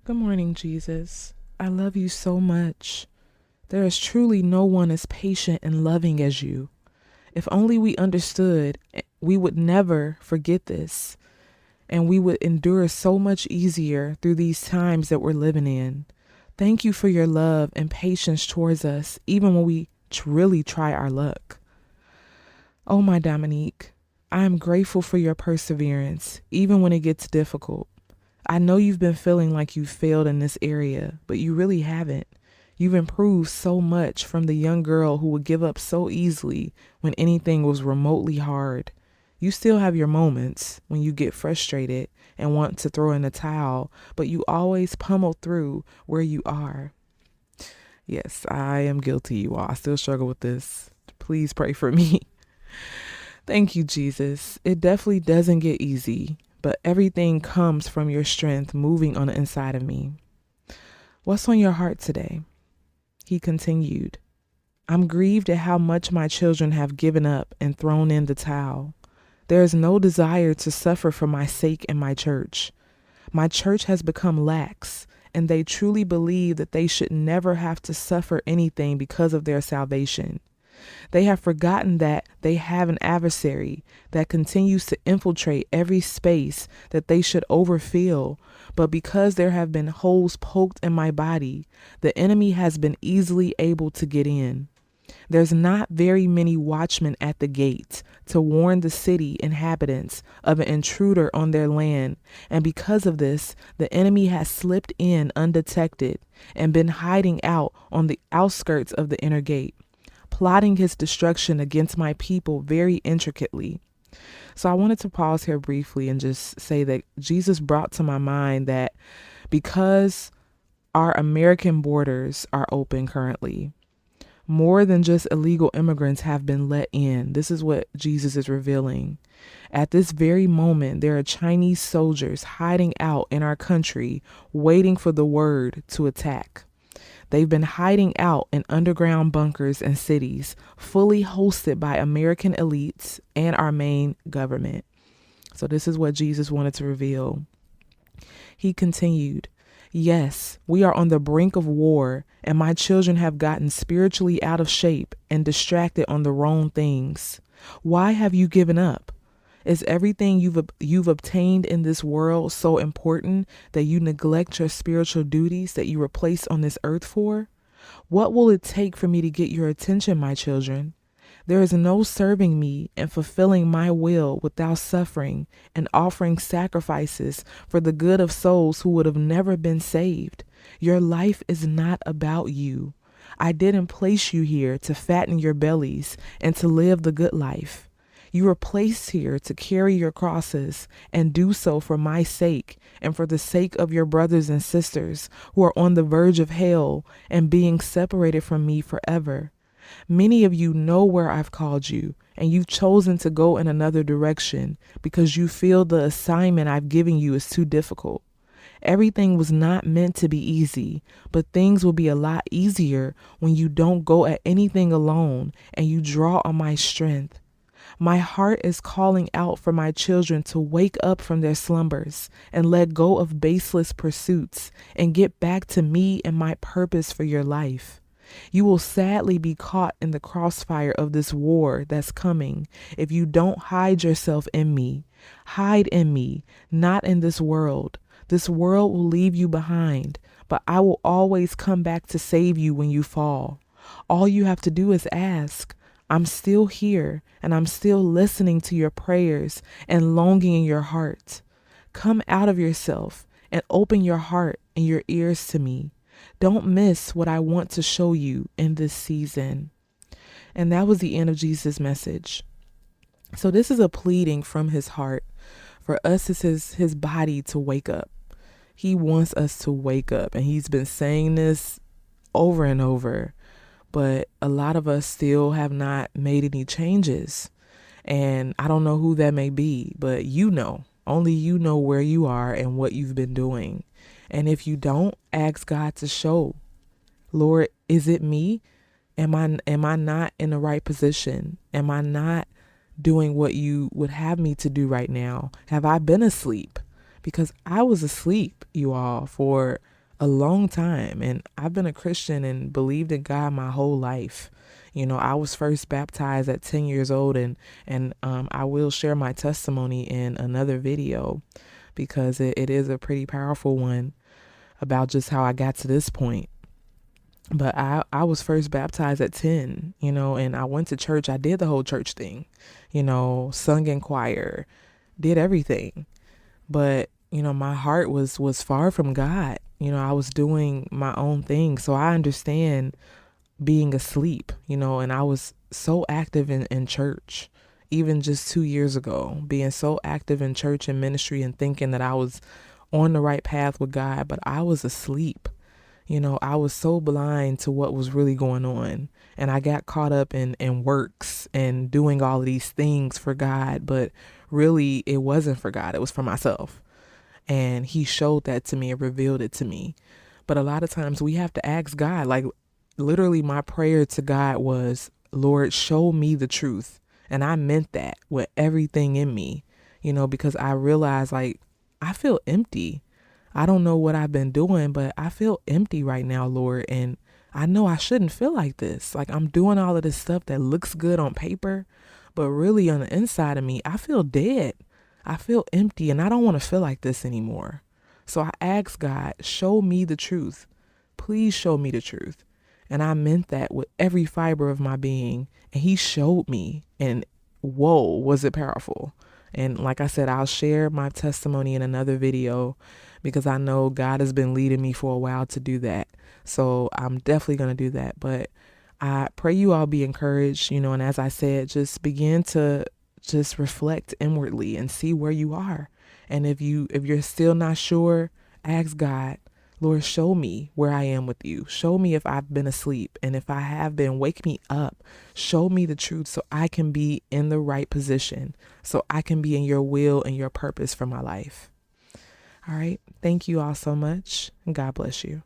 Good morning, Jesus. I love you so much. There is truly no one as patient and loving as you. If only we understood, we would never forget this, and we would endure so much easier through these times that we're living in. Thank you for your love and patience towards us, even when we really try our luck. Oh, my Dominique, I am grateful for your perseverance, even when it gets difficult. I know you've been feeling like you've failed in this area, but you really haven't. You've improved so much from the young girl who would give up so easily when anything was remotely hard. You still have your moments when you get frustrated and want to throw in the towel, but you always pummel through where you are. Yes, I am guilty, you all. I still struggle with this. Please pray for me. Thank you, Jesus. It definitely doesn't get easy, but everything comes from your strength moving on the inside of me. What's on your heart today? He continued, I'm grieved at how much my children have given up and thrown in the towel. There is no desire to suffer for my sake in my church. My church has become lax, and they truly believe that they should never have to suffer anything because of their salvation. They have forgotten that they have an adversary that continues to infiltrate every space that they should overfill. But because there have been holes poked in my body, the enemy has been easily able to get in. There's not very many watchmen at the gate to warn the city inhabitants of an intruder on their land, and because of this, the enemy has slipped in undetected and been hiding out on the outskirts of the inner gate, plotting his destruction against my people very intricately. So I wanted to pause here briefly and just say that Jesus brought to my mind that because our American borders are open currently, more than just illegal immigrants have been let in. This is what Jesus is revealing. At this very moment, there are Chinese soldiers hiding out in our country, waiting for the word to attack. They've been hiding out in underground bunkers and cities, fully hosted by American elites and our main government. So this is what Jesus wanted to reveal. He continued, yes, we are on the brink of war, and my children have gotten spiritually out of shape and distracted on the wrong things. Why have you given up? Is everything you've obtained in this world so important that you neglect your spiritual duties that you were placed on this earth for? What will it take for me to get your attention, my children? There is no serving me and fulfilling my will without suffering and offering sacrifices for the good of souls who would have never been saved. Your life is not about you. I didn't place you here to fatten your bellies and to live the good life. You were placed here to carry your crosses and do so for my sake and for the sake of your brothers and sisters who are on the verge of hell and being separated from me forever. Many of you know where I've called you, and you've chosen to go in another direction because you feel the assignment I've given you is too difficult. Everything was not meant to be easy, but things will be a lot easier when you don't go at anything alone and you draw on my strength. My heart is calling out for my children to wake up from their slumbers and let go of baseless pursuits and get back to me and my purpose for your life. You will sadly be caught in the crossfire of this war that's coming if you don't hide yourself in me. Hide in me, not in this world. This world will leave you behind, but I will always come back to save you when you fall. All you have to do is ask. I'm still here, and I'm still listening to your prayers and longing in your heart. Come out of yourself and open your heart and your ears to me. Don't miss what I want to show you in this season. And that was the end of Jesus' message. So this is a pleading from his heart for us as his body to wake up. He wants us to wake up, and he's been saying this over and over, but a lot of us still have not made any changes. And I don't know who that may be, but only you know where you are and what you've been doing. And if you don't, ask God to show. Lord, is it me? Am I not in the right position? Am I not doing what you would have me to do right now? Have I been asleep? Because I was asleep, you all, for a long time. And I've been a Christian and believed in God my whole life. You know, I was first baptized at 10 years old, and I will share my testimony in another video because it is a pretty powerful one about just how I got to this point. But I was first baptized at 10, you know, and I went to church. I did the whole church thing, you know, sung in choir, did everything. But, you know, my heart was far from God. You know, I was doing my own thing. So I understand being asleep, you know, and I was so active in church, even just 2 years ago, being so active in church and ministry and thinking that I was on the right path with God, but I was asleep. You know, I was so blind to what was really going on. And I got caught up in works and doing all of these things for God, but really it wasn't for God. It was for myself. And he showed that to me and revealed it to me. But a lot of times we have to ask God, like literally my prayer to God was, Lord, show me the truth. And I meant that with everything in me, you know, because I realized like I feel empty. I don't know what I've been doing, but I feel empty right now, Lord. And I know I shouldn't feel like this. Like I'm doing all of this stuff that looks good on paper, but really on the inside of me, I feel dead. I feel empty and I don't want to feel like this anymore. So I asked God, show me the truth. Please show me the truth. And I meant that with every fiber of my being. And he showed me. And whoa, was it powerful. And like I said, I'll share my testimony in another video because I know God has been leading me for a while to do that. So I'm definitely going to do that. But I pray you all be encouraged, you know, and as I said, just begin to just reflect inwardly and see where you are. And if you're still not sure, ask God, Lord, show me where I am with you. Show me if I've been asleep. And if I have been, wake me up. Show me the truth so I can be in the right position, so I can be in your will and your purpose for my life. All right. Thank you all so much. And God bless you.